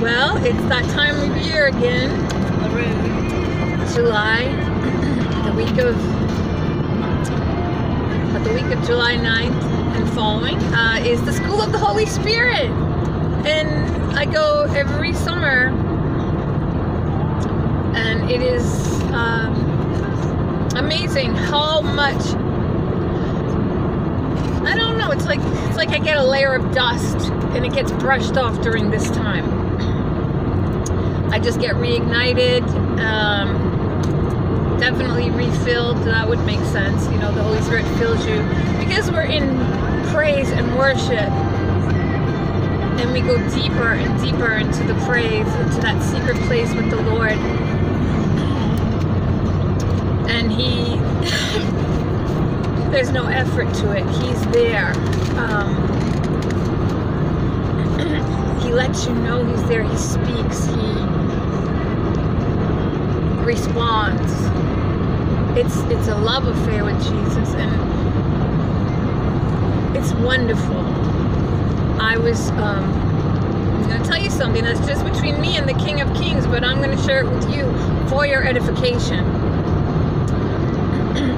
Well, it's that time of year again. July, the week of July 9th and following is the School of the Holy Spirit. And I go every summer, and it is amazing how much, I don't know, it's like I get a layer of dust and it gets brushed off during this time. I just get reignited, definitely refilled. That would make sense. You know, the Holy Spirit fills you because we're in praise and worship, and we go deeper and deeper into the praise, into that secret place with the Lord. And there's no effort to it. He's there. He lets you know He's there. He speaks. He responds. It's a love affair with Jesus, and it's wonderful. I'm going to tell you something that's just between me and the King of Kings, but I'm going to share it with you for your edification.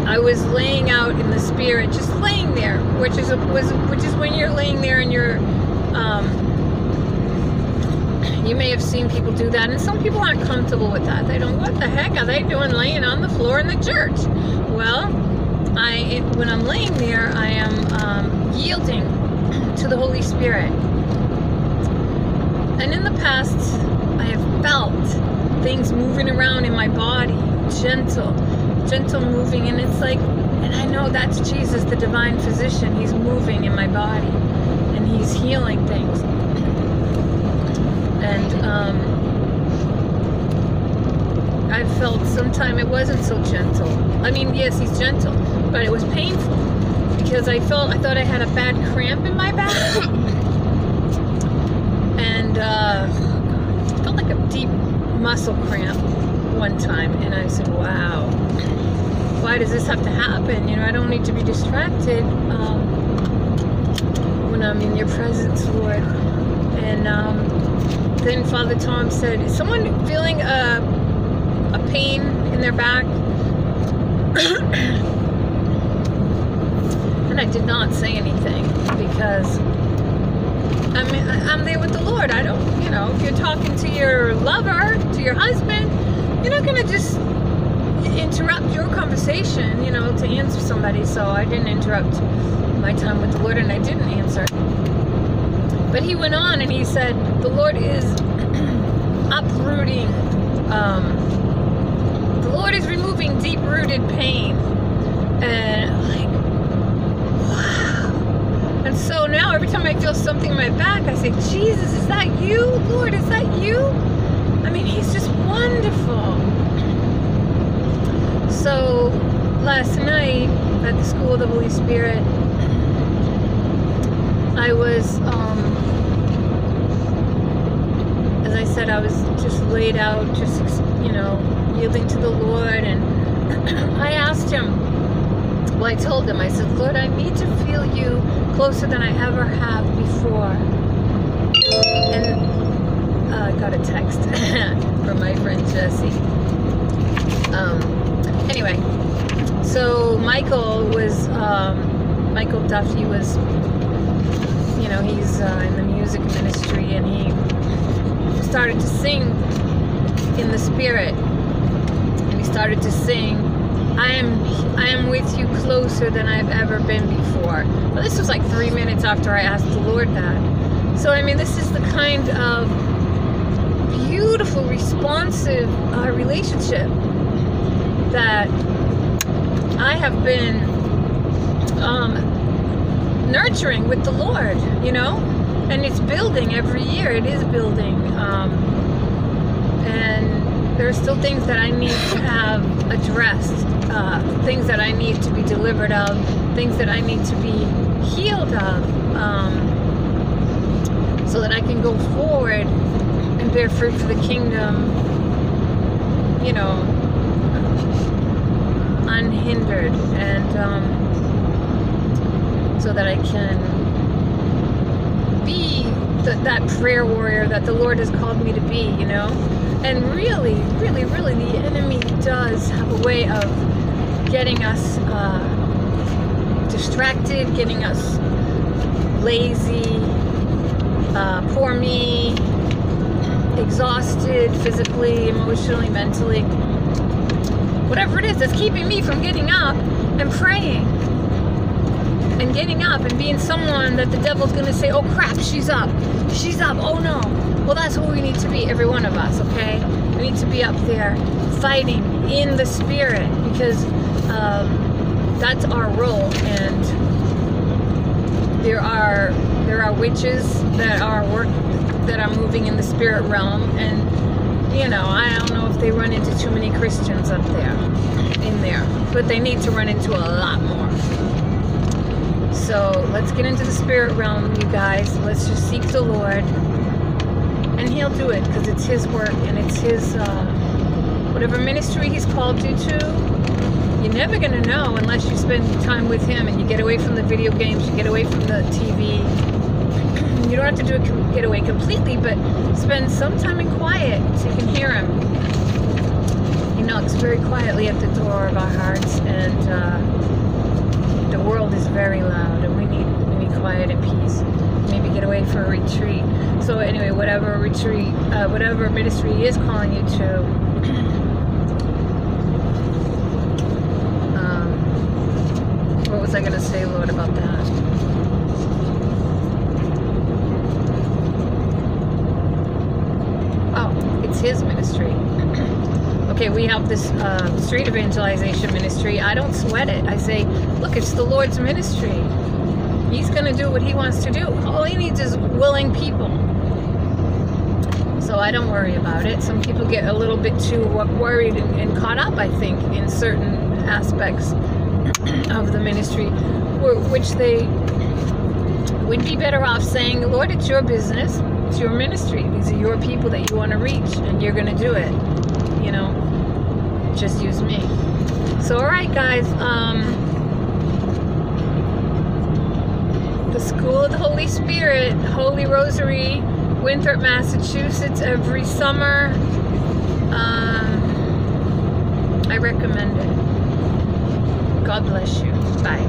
I was laying out in the Spirit, just laying there, which is when you're laying there and you're, you may have seen people do that, and some people aren't comfortable with that. They don't, what the heck are they doing laying on the floor in the church? Well, when I'm laying there, I am yielding to the Holy Spirit. And in the past, I have felt things moving around in my body, gentle moving, and it's like, and I know that's Jesus, the divine physician. He's moving in my body, and He's healing things. And I felt sometime it wasn't so gentle. I mean, yes, He's gentle, but it was painful because I thought I had a bad cramp in my back, and I felt like a deep muscle cramp one time, and I said, wow, why does this have to happen? You know, I don't need to be distracted when I'm in your presence, Lord. And then Father Tom said, is someone feeling a pain in their back? And I did not say anything because I'm there with the Lord. I don't, you know, if you're talking to your lover, to your husband, you're not going to just interrupt your conversation, you know, to answer somebody. So I didn't interrupt my time with the Lord, and I didn't answer. But he went on and he said, the Lord is uprooting, the Lord is removing deep-rooted pain. And I'm like, wow. And so now every time I feel something in my back, I say, Jesus, is that you? Lord, is that you? I mean, He's just wonderful. So last night at the School of the Holy Spirit, I was, as I said, I was just laid out, just, you know, yielding to the Lord. And I asked Him, well, I told Him, I said, Lord, I need to feel You closer than I ever have before. And I got a text from my friend Jessie. Anyway, so Michael Duffy was, you know, he's in the music ministry, and he started to sing in the Spirit, and he started to sing, I am with You closer than I've ever been before. Well, this was like 3 minutes after I asked the Lord that. So I mean, this is the kind of beautiful, responsive relationship that I have been nurturing with the Lord, you know, and it's building every year. It is building, and there are still things that I need to have addressed, things that I need to be delivered of, things that I need to be healed of, so that I can go forward and bear fruit for the kingdom, you know, unhindered, and so that I can be that prayer warrior that the Lord has called me to be, you know. And really, really, really, the enemy does have a way of getting us distracted, getting us lazy, poor me, exhausted physically, emotionally, mentally. Whatever it is that's keeping me from getting up and praying. And getting up and being someone that the devil's going to say, oh crap, she's up, oh no. Well, that's what we need to be, every one of us, okay? We need to be up there fighting in the spirit, because that's our role. And there are witches that are moving in the spirit realm, and you know, I don't know if they run into too many Christians up there, in there, but they need to run into a lot more. So let's get into the spirit realm, you guys. Let's just seek the Lord, and He'll do it, because it's His work, and it's His, whatever ministry He's called you to. You're never going to know unless you spend time with Him, and you get away from the video games, you get away from the TV. You don't have to get away completely, but spend some time in quiet so you can hear Him. He knocks very quietly at the door of our hearts, and the world is very loud, and we need quiet and peace. Maybe get away for a retreat. So anyway, whatever retreat, whatever ministry He is calling you to, what was I going to say, Lord, about that? Oh, it's His ministry. Okay, we have this street evangelization ministry. I don't sweat it. I say, look, it's the Lord's ministry. He's going to do what He wants to do. All He needs is willing people. So I don't worry about it. Some people get a little bit too worried and caught up, I think, in certain aspects of the ministry, which they would be better off saying, Lord, it's your business. It's your ministry. These are your people that you want to reach, and you're going to do it. You know, just use me. So, all right, guys. The School of the Holy Spirit, Holy Rosary, Winthrop, Massachusetts, every summer. I recommend it. God bless you. Bye.